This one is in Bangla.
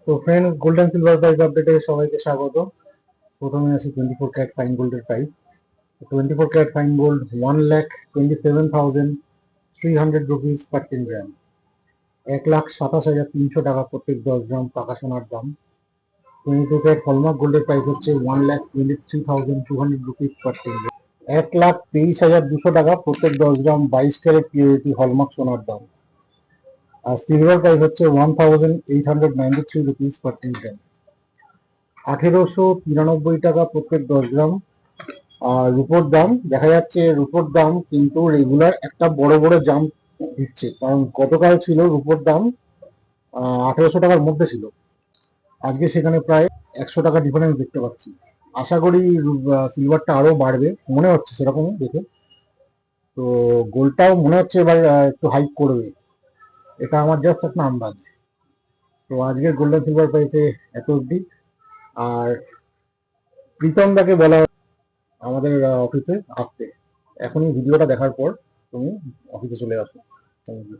তো friend, gold and silver price আপডেটে সবাইকে স্বাগত। প্রথমে আসি 24 ক্যারেট ফাইন গোল্ডের price. 24 carat fine gold 1,27,300 rupees per 10 gram. 1,27,300 টাকা প্রত্যেক 10 গ্রাম পাকা সোনার দাম। 22 ক্যারেট হলমার্ক গোল্ডের প্রাইস হচ্ছে 1,23,200 রুপিস পার 10 গ্রাম। 1,23,200 টাকা প্রত্যেক 10 গ্রাম 22 ক্যারেট পিওরিটি হলমার্ক সোনার দাম। আর সিলভার প্রাইস হচ্ছে 1,893 রুপিস পার 10 গ্রাম। 1,893 টাকা প্রত্যেক 10 গ্রাম। আর রুপোর দাম দেখা যাচ্ছে, রুপোর দাম কিন্তু রেগুলার একটা বড় বড় জাম্প দিচ্ছে, কারণ গতকাল ছিল রুপোর দাম 1,800 টাকার মধ্যে ছিল, আজকে সেখানে প্রায় 100 টাকা ডিফারেন্স দেখতে পাচ্ছি। আশা করি সিলভারটা আরো বাড়বে, মনে হচ্ছে সেরকম দেখে। তো গোল্ডটাও মনে হচ্ছে এবার একটু হাইক করবে, এটা আমার জাস্ট একটা আন্দাজ। তো আজকের গোল্ডেন সিলভার প্রাইসে এত অবধি। আর প্রীতম দাকে বলা আমাদের অফিসে আসতে, এখনই ভিডিওটা দেখার পর তুমি অফিসে চলে আসো। Thank you.